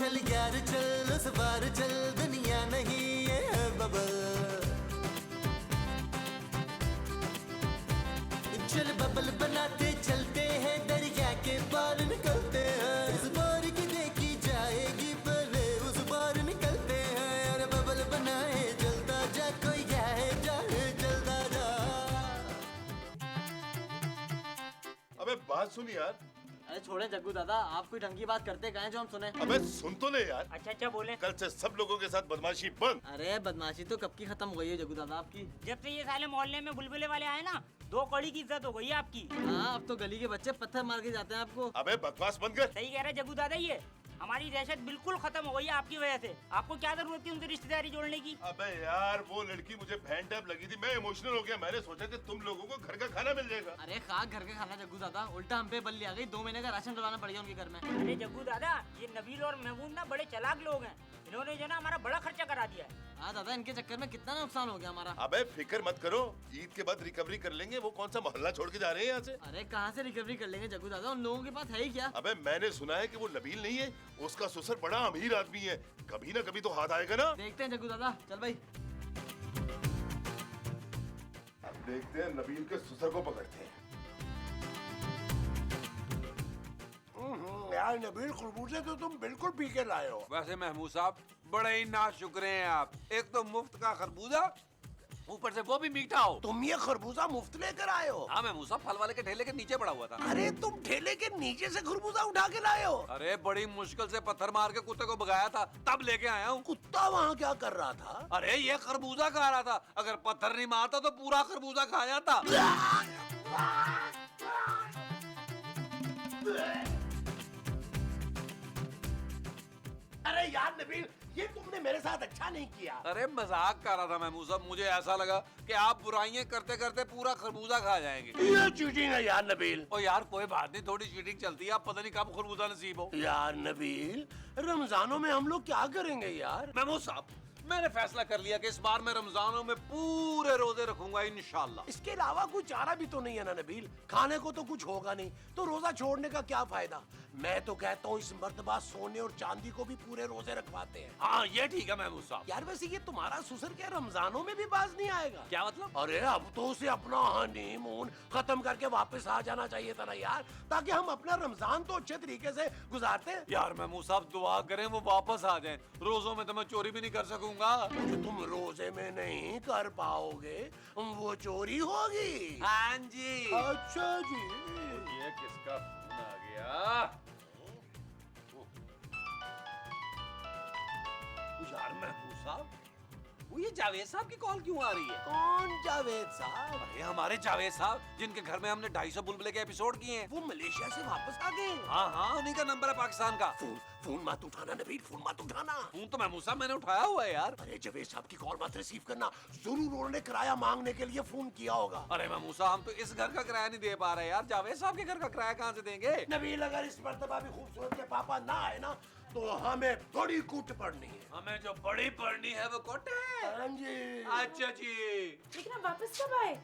चल यार चल उस बार चल, दुनिया नहीं ये है बबल। चल बबल बनाते चलते हैं, दरिया के पार निकलते हैं। इस बार की देखी जाएगी पहले उस बार निकलते हैं। अरे बबल बनाए जलता जा, कोई है जाए जलता जा। अबे बात सुन यार। अरे छोड़े जग्गू दादा, आप कोई ढंग की बात करते कहाँ हैं जो हम सुने। अबे सुन तो ले यार। अच्छा बोले। कल से सब लोगों के साथ बदमाशी बंद। अरे बदमाशी तो कब की खत्म हो गई है जग्गू दादा आपकी। जब से ये साले मोहल्ले में बुलबुले वाले आए ना, 2 कौड़ी की इज्जत हो गई है आपकी। हाँ, अब तो गली के बच्चे पत्थर मार के जाते हैं आपको। अबे बकवास बंद कर। सही कह रहे जग्गू दादा, ये हमारी दहशत बिल्कुल खत्म हो गई है आपकी वजह से। आपको क्या जरूरत थी उनसे रिश्तेदारी जोड़ने की। अबे यार वो लड़की मुझे फैन टैप लगी थी, मैं इमोशनल हो गया। मैंने सोचा कि तुम लोगों को घर का खाना मिल जाएगा। अरे खा घर का खाना जग्गू दादा, उल्टा हम पे बल्ली आ गई। 2 महीने का राशन डलवाना पड़ गया उनके घर में। अरे जग्गू दादा, ये नबील और महमूद ना बड़े चालाक लोग हैं। इन्होंने जो ना हमारा बड़ा खर्चा करा दिया है। हाँ दादा, इनके चक्कर में कितना नुकसान हो गया हमारा। अबे फिक्र मत करो, ईद के बाद रिकवरी कर लेंगे। वो कौन सा मोहल्ला छोड़ के जा रहे हैं यहाँ से। अरे कहाँ से रिकवरी कर लेंगे जग्गू दादा, उन लोगों के पास है ही क्या। अबे मैंने सुना है कि वो नबील नहीं है, उसका ससुर बड़ा अमीर आदमी है। कभी ना कभी तो हाथ आएगा ना। देखते हैं जग्गू दादा, चल भाई। अब देखते हैं नबील के ससुर को पकड़ते हैं। यार नबील, खरबूजे तो तुम बिल्कुल पी के लाए हो। वैसे महमूद साहब बड़े ही नाशुक्र हैं आप। एक तो मुफ्त का खरबूजा, ऊपर से वो भी मीठा हो। तुम ये खरबूजा मुफ्त लेकर आए हो? हाँ महमूद साहब, फल वाले के ठेले के नीचे पड़ा हुआ था। अरे तुम ठेले के नीचे से खरबूजा उठा के लाए हो? अरे बड़ी मुश्किल से पत्थर मार के कुत्ते को भगाया था, तब लेके आया हूँ। कुत्ता वहाँ क्या कर रहा था? अरे ये खरबूजा खा रहा था, अगर पत्थर नहीं मारता तो पूरा खरबूजा खा जाता। अरे यार नबील, ये तुमने मेरे साथ अच्छा नहीं किया। अरे मजाक कर रहा था महमूद साहब, मुझे ऐसा लगा कि आप बुराइयां करते करते पूरा खरबूजा खा जाएंगे। ये चीटिंग है यार नबील। ओ यार कोई बात नहीं, थोड़ी चीटिंग चलती है, आप पता नहीं कब खरबूजा नसीब हो। यार नबील, रमजानों में हम लोग क्या करेंगे यार? महमूद साहब, मैंने फैसला कर लिया कि इस बार मैं रमजानों में पूरे रोजे रखूंगा इंशाल्लाह। इसके अलावा कोई चारा भी तो नहीं है ना नबील। खाने को तो कुछ होगा नहीं, तो रोजा छोड़ने का क्या फायदा? मैं तो कहता हूँ इस मर्तबा सोने और चांदी को भी पूरे रोजे रखवाते हैं। हाँ ये ठीक है महमूद साहब। यार वैसे ये तुम्हारा ससुर क्या रमजानों में भी बाज नहीं आएगा? क्या मतलब? अरे अब तो उसे अपना हनीमून खत्म करके वापस आ जाना चाहिए था ना यार, ताकि हम अपना रमजान तो अच्छे तरीके से गुजारते हैं। यार महमूद साहब दुआ करें वो वापस आ जाएं। रोजों में तो मैं चोरी भी नहीं कर सकूंगा। जो तुम रोजे में नहीं कर पाओगे वो चोरी होगी। हाँ जी। अच्छा जी। ये किसका फोन आ गया? यार महमूद साहब, वो ये जावेद साहब की कॉल क्यों आ रही है? कौन जावेद साहब? अरे हमारे जावेद साहब, जिनके घर में हमने 250 बुलबुले के एपिसोड किए हैं। वो मलेशिया से वापस आ गए? हाँ हाँ, उन्हीं का नंबर है पाकिस्तान का। फोन मत उठाना नबील, फोन मत उठाना। फोन तो महमूद साहब मैंने उठाया हुआ है यार। अरे जावेद साहब की कॉल मत रिसीव करना, जरूर उन्होंने किराया मांगने के लिए फोन किया होगा। अरे महमूद साहब, हम तो इस घर का किराया नहीं दे पा रहे यार, जावेद साहब के घर का किराया कहाँ से देंगे? नबील, अगर इस मर्तबा भी खूबसूरत के पापा ना आए ना, तो हमें बड़ी कूट पड़नी है। हमें जो बड़ी पढ़नी है वो कोट है। हाँ जी। अच्छा जी। लेकिन आप वापस कब आए?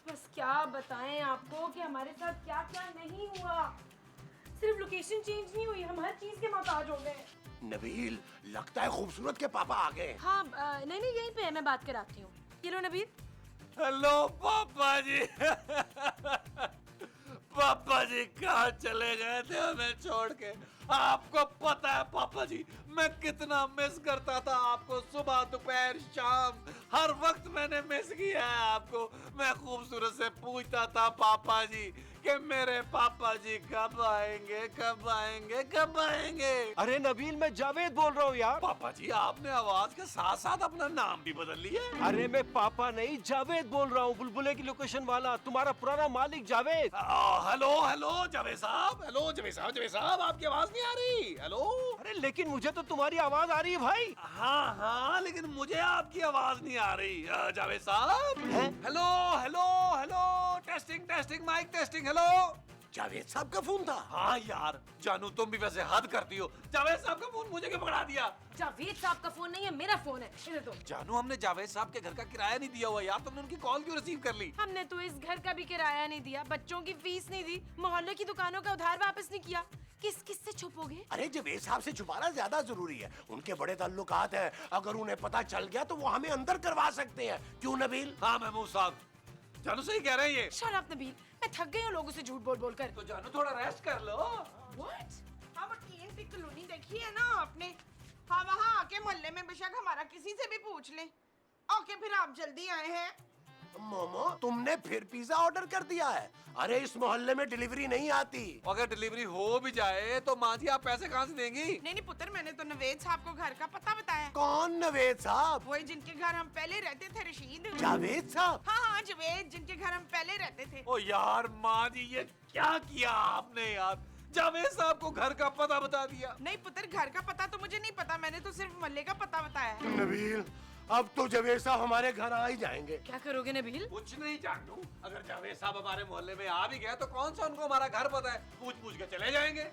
बस क्या बताएं आपको कि हमारे साथ क्या क्या नहीं हुआ। सिर्फ लोकेशन चेंज नहीं हुई, हम हर चीज के मोहताज हो गए। नबील, लगता है खूबसूरत के पापा आ गए। हाँ नहीं यहीं पे है, मैं बात कराती हूँ। ये लो नबील। हेलो पापा जी। पापा जी कहाँ चले गए थे हमें छोड़ के? आपको पता है पापा जी, मैं कितना मिस करता था आपको। सुबह दोपहर शाम हर वक्त मैंने मिस किया है आपको। मैं खूबसूरत से पूछता था पापा जी कि मेरे पापा जी कब आएंगे, कब आएंगे, कब आएंगे। अरे नबील, मैं जावेद बोल रहा हूँ यार। पापा जी आपने आवाज के साथ साथ अपना नाम भी बदल लिया। अरे मैं पापा नहीं, जावेद बोल रहा हूँ, बुलबुले की लोकेशन वाला, तुम्हारा पुराना मालिक जावेद। हेलो हेलो जावेद साहब, हेलो जावेद साहब, जावेद साहब आपकी आवाज नहीं आ रही। हेलो। अरे लेकिन मुझे तो तुम्हारी आवाज आ रही है भाई। हाँ हाँ, लेकिन मुझे आपकी आवाज नहीं आ रही जावेद साहब। Hello hello hello, testing testing, mic testing. Hello. Javed साहब का फोन था? हाँ यार जानू, तुम भी वैसे हद करती हो। जावेद साहब का फोन मुझे क्यों पकड़ा दिया? जावेद साहब का फोन नहीं है, मेरा फोन है। इधर दो। जानू, हमने जावेद साहब के घर का किराया नहीं दिया हुआ यार, तुमने उनकी कॉल क्यों रिसीव कर ली? हमने तो इस घर का भी किराया नहीं दिया, बच्चों की फीस नहीं दी, मोहल्ले की दुकानों का उधार वापस नहीं किया। किससे छुपोगे? अरे जावेद साहब से छुपाना ज्यादा जरूरी है, उनके बड़े ताल्लुकात हैं, अगर उन्हें पता चल गया तो वो हमें अंदर करवा सकते हैं। क्यों नबील? हाँ महमूद साहब, जानू सही कह रहे हैं ये। शट अप नबील, मैं थक गई हूँ लोगों से झूठ बोल बोल कर। तो जानू थोड़ा रेस्ट कर लो। What? हाँ बट TNT कॉलोनी देखी है ना आपने? हाँ वहाँ आके मोहल्ले में बेशक हमारा किसी से भी पूछ ले। ओके फिर आप जल्दी आए हैं? मोमो तुमने फिर पिज्जा ऑर्डर कर दिया है? अरे इस मोहल्ले में डिलीवरी नहीं आती। अगर डिलीवरी हो भी जाए तो माँ जी आप पैसे कहाँ से देंगी? नहीं पुत्र, मैंने तो नवेद साहब को घर का पता बताया। कौन नवेद साहब? वही जिनके घर हम पहले रहते थे, रशीद। जावेद साहब? हाँ जावेद, जिनके घर हम पहले रहते थे। ओ यार माँ जी ये क्या किया आपने यार, जावेद साहब को घर का पता बता दिया। नहीं पुत्र, घर का पता तो मुझे नहीं पता, मैंने तो सिर्फ मोहल्ले का पता बताया है। नबील अब तो जावेद साहब हमारे घर आ ही जाएंगे। क्या करोगे नबील? कुछ नहीं जानू, अगर जावेद साहब हमारे मोहल्ले में आ भी गए तो कौन सा उनको हमारा घर पता है, पूछ पूछ के चले जाएंगे।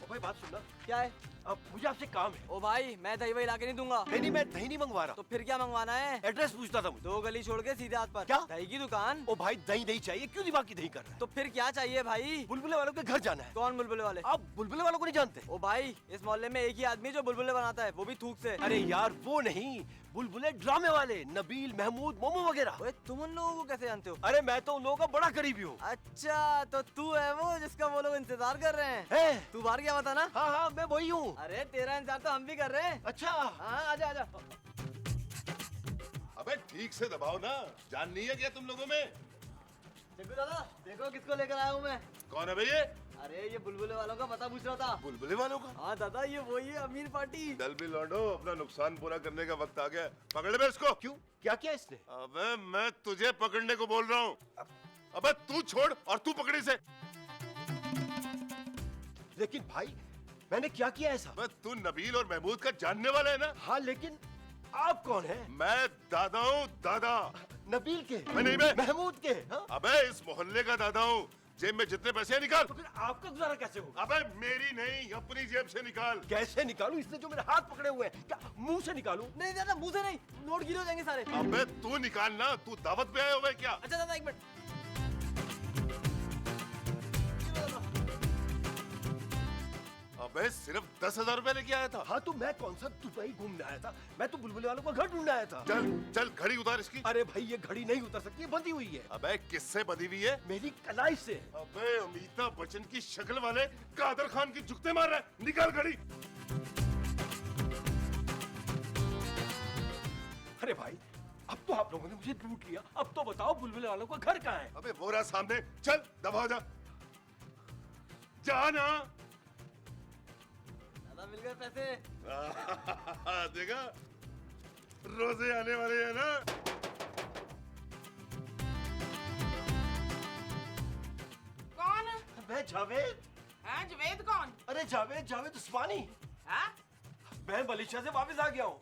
ओ भाई बात सुनना, क्या है? अब मुझे आपसे काम है। ओ भाई, मैं दही वही लाके नहीं दूंगा। नहीं मैं दही नहीं मंगवा रहा, तो फिर क्या मंगवाना है? एड्रेस पूछता था मुझे। 2 गली छोड़ के सीधे हाथ पर। क्या? दही की दुकान। ओ भाई दही नहीं चाहिए, क्यों दिमाग की दही कर रहा है? तो फिर क्या चाहिए भाई? बुलबुले वालों के घर जाना है। कौन बुलबुले वाले? आप बुलबुले वालों को नहीं जानते? ओ भाई, इस मोहल्ले में एक ही आदमी जो बुलबुले बनाता है, वो भी थूक से। अरे यार वो नहीं, बुलबुले ड्रामे वाले, नबील, महमूद, मोमो वगैरह। ओए, तुम उन लोगों को कैसे जानते हो? अरे मैं तो उन लोगों का बड़ा करीबी हूँ। अच्छा, तो तू है वो जिसका वो लोग इंतजार कर रहे हैं? है? तू बाहर क्या बता ना? हाँ मैं वही हूँ। अरे तेरा इंतजार तो हम भी कर रहे हैं। अच्छा हाँ, आजा आजा। अबे ठीक से दबाओ ना, जान नहीं है क्या तुम लोगों में? जग्गू दादा, देखो किसको लेकर आया हूँ मैं। कौन है भैया? अरे ये बुलबुले वालों का पता पूछ रहा था। बुलबुले वालों का? हाँ दादा, ये वही है, अमीर पार्टी। चल भी लौटो, अपना नुकसान पूरा करने का वक्त आ गया। पकड़ ले इसको। क्यों, क्या किया इसने? अबे मैं तुझे पकड़ने को बोल रहा हूँ। अबे तू छोड़ और तू पकड़ी से। लेकिन भाई मैंने क्या किया ऐसा? अबे तू नबील और महमूद का जानने वाला है ना? हाँ लेकिन आप कौन हैं? मैं दादा हूँ, दादा। नबील के? मैं नहीं, मैं महमूद के? हाँ? अबे इस मोहल्ले का दादा हूँ। जेब में जितने पैसे हैं निकाल। तो फिर आपका गुजारा कैसे होगा? अबे मेरी नहीं, अपनी जेब से निकाल। कैसे निकालूं? इसने जो मेरे हाथ पकड़े हुए हैं, क्या मुंह से निकालूं? नहीं दादा, मुंह से नहीं, नोट गिरे हो जाएंगे सारे। अबे तू निकाल ना, तू दावत पे आया हुआ है क्या? अच्छा दादा, एक मिनट। अबे सिर्फ 10,000 रुपए लेके आया था। हाँ तो मैं कौन सा दुबई घूमने आया था, मैं तो बुलबुले वालों का घर ढूंढने आया था। चल चल घड़ी उतार इसकी। अरे भाई ये घड़ी नहीं उतर सकती, ये बंधी हुई है। अबे किससे बंधी हुई है? मेरी कलाई से। अबे अमिताभ बच्चन की शक्ल वाले कादर खान की जुगते मार रहा है। निकाल घड़ी। अरे भाई अब तो आप लोगों ने मुझे लूट लिया, अब तो बताओ बुलबुले वालों का घर कहाँ है? अबे वो रहा सामने, चल दबा जा। जा ना। दादा मिल गए पैसे। देखा, रोजे आने वाले हैं ना। कौन? मैं जावेद। हाँ जावेद कौन? अरे जावेद उस्मानी। हाँ? मैं मलेशिया से वापस आ गया हूँ।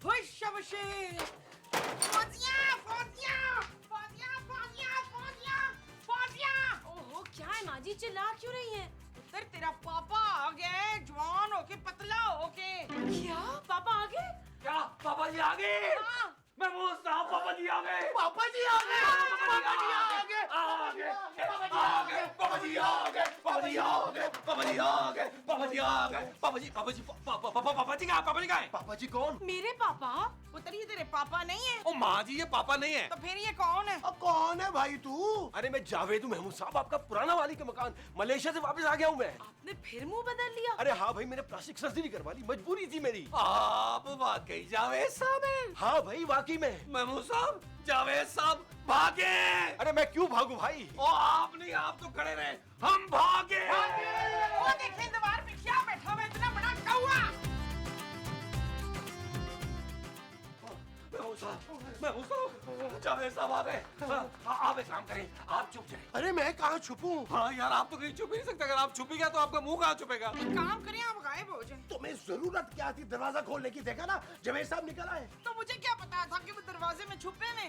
हुश शाबाशी। फौजिया, फौजिया, फौजिया, फौजिया, फौजिया, फौजिया। ओहो, क्या है माँ जी, चिल्ला क्यों रही हैं? पुत्र तेरा पापा आ गए, जवान होके पतला होके। क्या पापा आ गए? क्या पापा जी आ गए? हाँ। महमूद साहब पापा जी आ गए। पापा जी आ गए। पापा जी आ गए। आ गए, आ गए, पापा जी आ गए, पापा जी आ गए, पापा जी आ गए, पापा जी आ गए, पापा जी पापा जी पापा जी कहाँ? पापा जी कहाँ हैं? पापा जी कौन? मेरे पापा? पुत्र ये तेरे पापा नहीं है? ओ माँ जी ये पापा नहीं है। तो फिर ये कौन है? अब कौन है भाई तू? अरे मैं जावेद हूँ महमूद साहब, आपका पुराना वाली का मकान, मलेशिया से वापस आ गया हूँ मैं। आपने फिर मुंह बदल लिया? अरे हाँ भाई, मैंने प्लास्टिक सर्जरी करवा ली, मजबूरी थी मेरी। आप वाकई जावेद साहब हैं? हाँ भाई वाकई में। महमूद साहब, जावेद साहब भागे। अरे मैं क्यों भागू भाई? ओ आप नहीं, आप तो खड़े रहे, हम भागे। वो देखे दीवार पे क्या बैठा हुआ इतना बड़ा कौवा। महमूद साहब, जावेद साहब आ गए। आप एक काम करें, आप छुप जाए। अरे मैं कहाँ छुपूं? हाँ यार आप तो कहीं छुप ही नहीं सकते, अगर आप छुप ही गया तो आपका मुंह कहाँ छुपेगा? एक काम करें, आप गायब हो जाए। तुम्हें जरूरत क्या थी दरवाजा खोलने की? देखा ना जावेद साहब निकल आए। तो मुझे क्या पता था कि वो दरवाजे में छुपे में।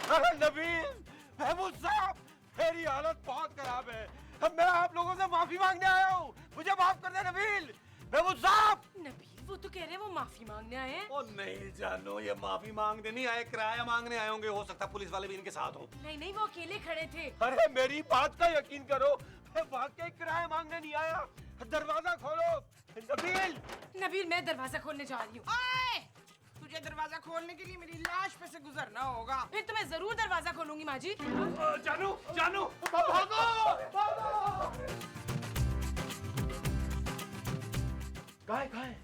अरे नबील, महमूद साहब, मेरी हालत बहुत खराब है, अब मैं आप लोगों से माफी मांगने आया हूँ, मुझे माफ कर दे नबील। महमूद साहब। नबील, वो वो तो कह रहे हैं वो माफी मांगने आए हैं। ओ नहीं जानू, ये माफी मांगने नहीं आए, किराया मांगने आए होंगे। हो सकता है पुलिस वाले भी इनके साथ हो। नहीं नहीं, वो अकेले खड़े थे। अरे मेरी बात का यकीन करो, मैं वाकई किराया मांगने नहीं आया। दरवाजा खोलो। नबील, नबील मैं दरवाजा खोलने जा रही हूँ। ओए, तुझे दरवाजा खोलने के लिए मेरी लाश पे से गुजरना होगा। फिर तो मैं जरूर दरवाजा खोलूंगी माँ जी। जानू जानू भागो भागो। कहाँ है?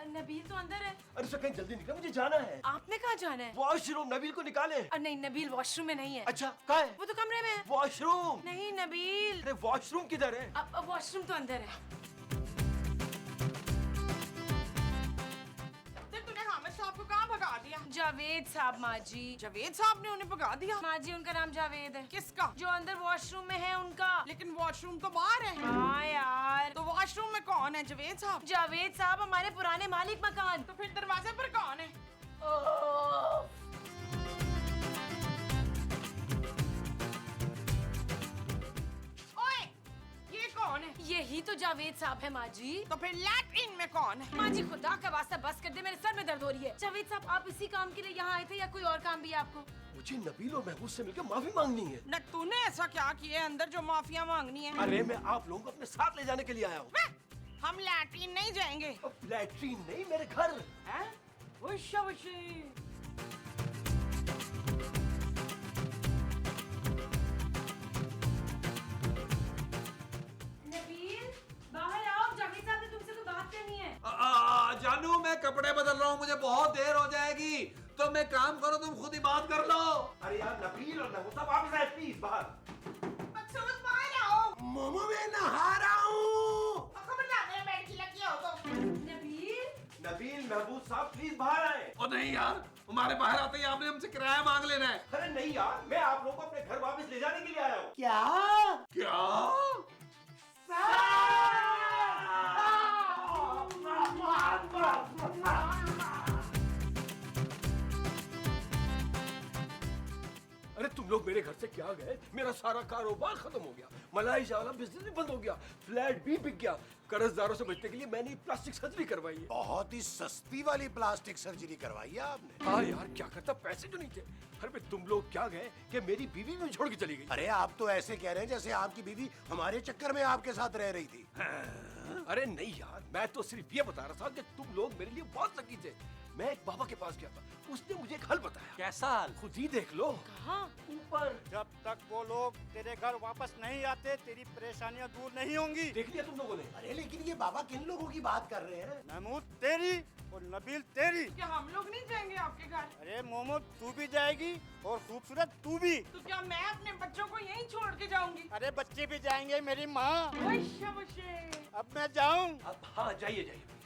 नबील तो अंदर है। अरे सर कहीं जल्दी निकल, मुझे जाना है। आपने कहाँ जाना है? वॉशरूम, नबील को निकाले। नहीं, नबील वॉशरूम में नहीं है। अच्छा कहाँ है? वो तो कमरे में है। वॉशरूम। नहीं नबील, अरे वॉशरूम किधर है? वॉशरूम तो अंदर है। तूने हामिद साहब को कहाँ भगा दिया? जावेद साहब माँ जी। जावेद साहब ने उन्हें भगा दिया? माँ जी उनका नाम जावेद है। किसका? जो अंदर वॉशरूम में है उनका। लेकिन वॉशरूम तो बाहर है। हाँ यार। तो वॉशरूम में कौन है? जावेद साहब? जावेद साहब हमारे पुराने मालिक मकान। तो फिर दरवाजे पर कौन है? ओए, ये कौन है? यही तो जावेद साहब है माँ जी। तो फिर लैट्रिन में कौन है? माँ जी खुदा का वास्ता बस कर दे, मेरे सर में दर्द हो रही है। जावेद साहब आप इसी काम के लिए यहाँ आए थे या कोई और काम भी है आपको? मुझे नबील और महबूब से मिलकर माफी मांगनी है। न तूने ऐसा क्या किया है अंदर जो माफिया मांगनी है? अरे मैं आप लोगों को अपने साथ ले जाने के लिए आया हूँ। हम लैट्रिन नहीं जाएंगे। लैट्रीन नहीं, मेरे घर। हैं? वुशा वुशी। नबील बाहर आओ, जावेद साहब ने तुमसे कोई बात करनी है। जानू मैं कपड़े बदल रहा हूँ, मुझे बहुत देर हो जाएगी। तो मैं काम करो, तुम खुद ही बात कर लो। अरे यार नबील और महबूब साहब आप इधर प्लीज बाहर। मकसूद बाहर आओ। मोमो मैं नहा रहा हूँ। खबरदार मेरे बेड की लगी हो तो। नबील नबील महबूब साहब प्लीज बाहर आए। ओ नहीं यार, हमारे बाहर आते ही आपने हमसे किराया मांग लेना है। अरे नहीं यार, मैं आप लोगों को अपने घर वापस ले जाने के लिए आया हूँ। क्या? अरे तुम लोग मेरे घर से क्या गए? मेरा सारा कारोबार खत्म हो गया, मलाई वाला बिजनेस भी बंद हो गया, फ्लैट भी बिक गया। कर्जदारों से बचने के लिए मैंने प्लास्टिक सर्जरी करवाई है। बहुत ही सस्ती वाली प्लास्टिक सर्जरी करवाई है आपने। हाँ यार क्या करता, पैसे तो नहीं थे। अरे भाई तुम लोग क्या गए कि मेरी बीवी भी छोड़ के चली गई। अरे आप तो ऐसे कह रहे हैं जैसे आपकी बीवी हमारे चक्कर में आपके साथ रह रही थी। अरे नहीं यार, मैं तो सिर्फ ये बता रहा था कि तुम लोग मेरे लिए बहुत लकी थे। मैं एक बाबा के पास गया था, उसने मुझे एक हल बताया। कैसा हाल? खुद ही देख लो। कहाँ? ऊपर। जब तक वो लोग तेरे घर वापस नहीं आते तेरी परेशानियां दूर नहीं होंगी। देख लिया तुम लोगों ने? अरे लेकिन ये बाबा किन लोगों की बात कर रहे हैं? महमूद तेरी और नबील तेरी। क्या हम लोग नहीं जाएंगे आपके घर? अरे मोमो तू भी जाएगी और खूबसूरत तू भी। तो क्या मैं अपने बच्चों को यहीं छोड़ के जाऊंगी? अरे बच्चे भी जाएंगे मेरी माँ। वशे। अब मैं जाऊँ? अब हाँ जाइए जाइए प्लीज।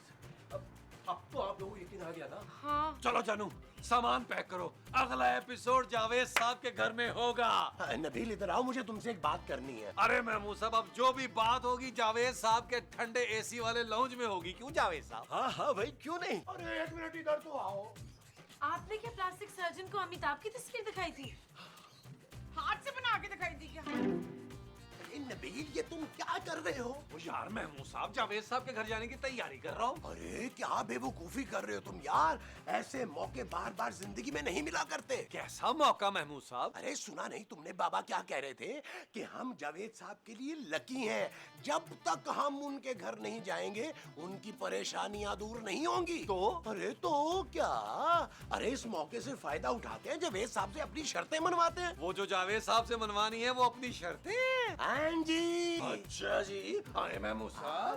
अब तो आप लोगों को यकीन आ गया ना? हाँ। चलो जानू सामान पैक करो, अगला एपिसोड जावेद साहब के घर में होगा। हाँ, नबील इधर आओ, मुझे तुमसे एक बात करनी है। अरे महमूद साहब, अब जो भी बात होगी जावेद साहब के ठंडे एसी वाले लाउंज में होगी। क्यों जावेद साहब? हाँ हाँ भाई क्यों नहीं। अरे एक मिनट इधर तो आओ। आपने क्या प्लास्टिक सर्जन को अमिताभ की तस्वीर दिखाई थी? हाथ से बना के दिखाई दी क्या? नबील ये तुम क्या कर रहे हो? यार महमूद साहब, जावेद साहब के घर जाने की तैयारी कर रहा हूँ। अरे क्या बेवकूफी कर रहे हो तुम यार, ऐसे मौके बार बार जिंदगी में नहीं मिला करते। कैसा मौका महमूद साहब? अरे सुना नहीं तुमने बाबा क्या कह रहे थे कि हम जावेद साहब के लिए लकी हैं, जब तक हम उनके घर नहीं जाएंगे उनकी परेशानियां दूर नहीं होंगी। तो? अरे तो क्या, अरे इस मौके से फायदा उठाते हैं, जावेद साहब से अपनी शर्तें मनवाते हैं। वो जो जावेद साहब से मनवानी है वो अपनी शर्तें। हाँ जी। अच्छा जी, अरे महमूद साहब।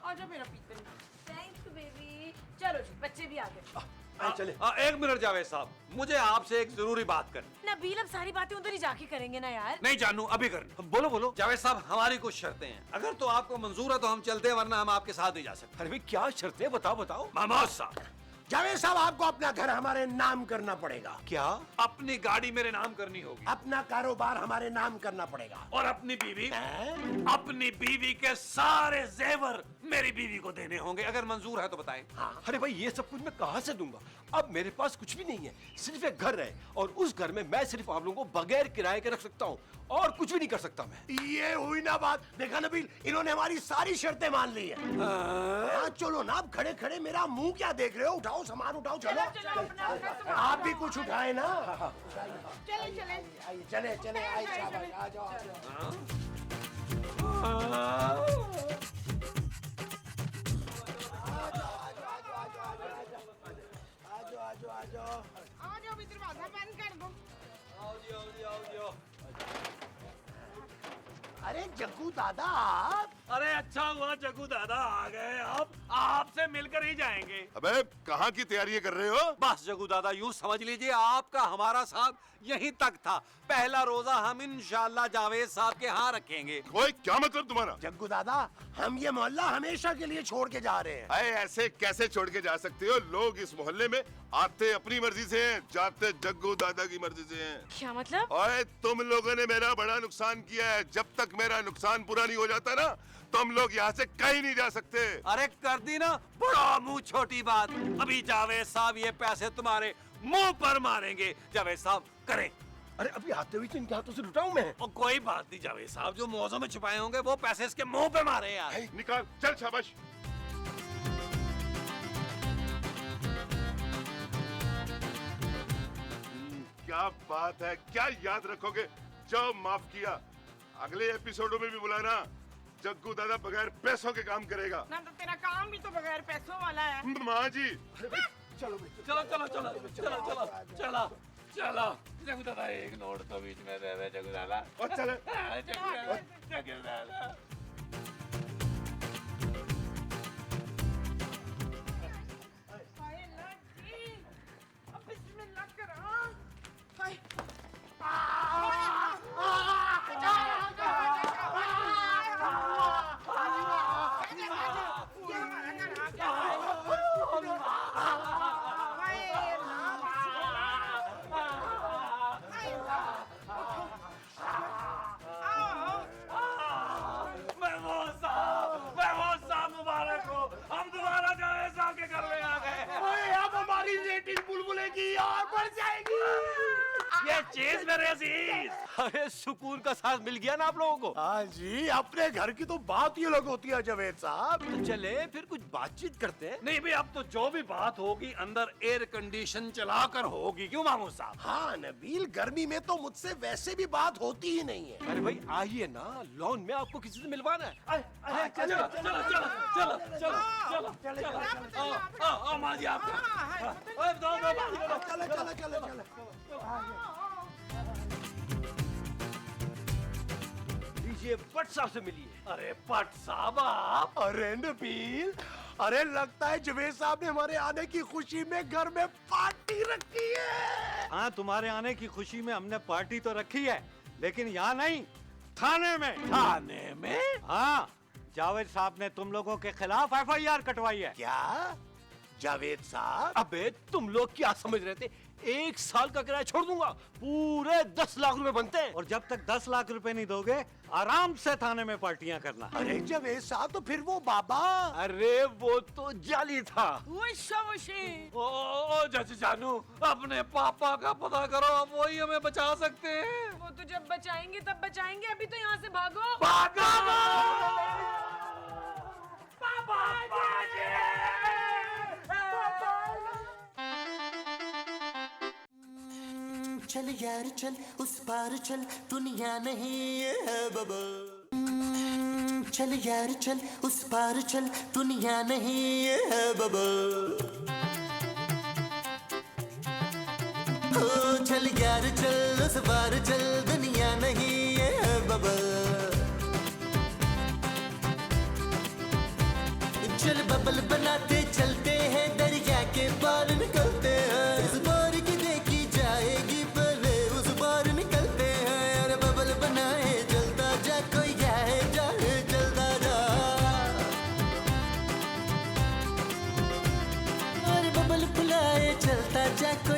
आजा मेरा पीते। Thank you baby. चलो जी बच्चे भी आ गए। चले। एक मिनट जावेद साहब, मुझे आपसे एक जरूरी बात करनी। नबील अब सारी बातें उधर ही जाके करेंगे ना यार। नहीं जानू, अभी करनी। बोलो बोलो। जावेद साहब, हमारी कुछ शर्तें हैं, अगर तो आपको मंजूर है तो हम चलते हैं, वरना हम आपके साथ नहीं जा सकते। अरे भाई क्या शर्तें बताओ बताओ। महमूद साहब, जावेद साहब, आपको अपना घर हमारे नाम करना पड़ेगा। क्या? अपनी गाड़ी मेरे नाम करनी होगी, अपना कारोबार हमारे नाम करना पड़ेगा। और अपनी बीवी? अपनी बीवी के सारे जेवर मेरी बीवी को देने होंगे। अगर मंजूर है तो बताएं। हाँ। अरे भाई, ये सब कुछ मैं कहाँ से दूंगा? अब मेरे पास कुछ भी नहीं है, सिर्फ एक घर है, और उस घर में मैं सिर्फ आप लोगों को बगैर किराए के रख सकता हूँ, और कुछ भी नहीं कर सकता मैं। ये हुई ना बात। देखा नबील, इन्होंने हमारी सारी शर्तें मान ली है। हाँ, चलो ना, आप खड़े खड़े मेरा मुंह क्या देख रहे हो? उठाओ सामान, उठाओ, चलो। आप भी कुछ उठाए ना। चले चले आइए, चले चले, आइए शाबाश, आ जाओ, आ जाओ। आ जाओ। आ जाओ, भी दरवाजा बंद कर दो। अरे जग्गू दादा, आप? अरे अच्छा हुआ जग्गू दादा आ गए। अब आपसे मिलकर ही जाएंगे। अबे कहाँ की तैयारी कर रहे हो? बस जग्गू दादा, यूं समझ लीजिए आपका हमारा साहब यहीं तक था। पहला रोजा हम इंशाल्लाह जावेद साहब के यहाँ रखेंगे। ओए, क्या मतलब तुम्हारा? जग्गू दादा, हम ये मोहल्ला हमेशा के लिए छोड़ के जा रहे हैं। अरे ऐसे कैसे छोड़ के जा सकते हो? लोग इस मोहल्ले में आते अपनी मर्जी से हैं, जाते जग्गू दादा की मर्जी से हैं। क्या मतलब? ओए, तुम लोगों ने मेरा बड़ा नुकसान किया है। जब तक मेरा नुकसान पूरा नहीं हो जाता ना, तुम लोग यहाँ से कहीं नहीं जा सकते। अरे कर दी ना बड़ा मुंह छोटी बात। अभी जावेद साहब ये पैसे तुम्हारे मुंह पर मारेंगे। जावेद साहब करें। अरे अभी आते हुए तो इनके हाथों से लुटाऊं मैं? और कोई बात नहीं जावेद साहब, जो मौजों में छुपाए होंगे वो पैसे इसके मुंह पे मारे यार। निकाल, चल शाबाश। क्या बात है, क्या याद रखोगे? जाओ, माफ किया। अगले एपिसोडों में भी बुलाना। जग्गू दादा बगैर पैसों के काम करेगा। ना तो तेरा काम भी तो बगैर पैसों वाला है। माँ जी, चलो चलो चलो चलो चलो चलो चलो चलो। जग्गू दादा एक नोट तो बीच में दे दे जग्गू दादा। और चले। जग्गू दादा। हाय अल्लाह जी, अब बिस्मिल्लाह करो। हाय। हम दोबारा जावेद साहब के घर में आ गए। ओए, अब हमारी रेटिंग बुलबुले की और बढ़ जाएगी। ये चीज मेरे अजीज। अरे सुकून का सांस मिल गया ना आप लोगों को। हाँ जी, अपने घर की तो बात ही अलग होती है जावेद साहब। तो चले फिर कुछ बातचीत करते हैं। नहीं भाई, अब तो जो भी बात होगी अंदर एयर कंडीशन चलाकर होगी। क्यों मामू साहब? हाँ नबील, गर्मी में तो मुझसे वैसे भी बात होती ही नहीं है। अरे भाई आइए ना, लॉन में आपको किसी से मिलवाना है। चलो चलो चलो चलो चलो चलो चलो। आओ माँ जी, आप चलो। लीजिए, भट्ट साहब से मिलिए। अरे भट्ट साहब आप? अरे नबील, अरे लगता है जावेद साहब ने हमारे आने की खुशी में घर में पार्टी रखी है। हाँ, तुम्हारे आने की खुशी में हमने पार्टी तो रखी है, लेकिन यहाँ नहीं, थाने में। थाने में? हाँ, जावेद साहब ने तुम लोगों के खिलाफ FIR कटवाई है। क्या जावेद साहब? अबे तुम लोग क्या समझ रहे थे? 1 साल का किराया छोड़ दूंगा, पूरे 10 लाख रुपए बनते हैं। और जब तक 10 लाख रुपए नहीं दोगे, आराम से थाने में पार्टियां करना। अरे जावेद साहब, तो फिर वो बाबा? अरे वो तो जाली था। ओ जानू, अपने पापा का पता करो, अब वही हमें बचा सकते हैं। वो तो जब बचाएंगे तब बचाएंगे, अभी तो यहाँ से भागो। चल यार चल, उस पार चल, दुनिया नहीं ये है बाबा। चल यार चल, उस पार चल, दुनिया नहीं ये है बाबा। ओ चल यार चल, उस पार चल, दुनिया नहीं ये है बाबा। चल बबल बनाते चलते हैं, दरिया के पार निकलते हैं। इस बार की देखी जाएगी, पहले उस बार निकलते हैं। अरे बबल बनाए जलता जा, कोई जाए जाए जलता जा। अरे बबल जा कोई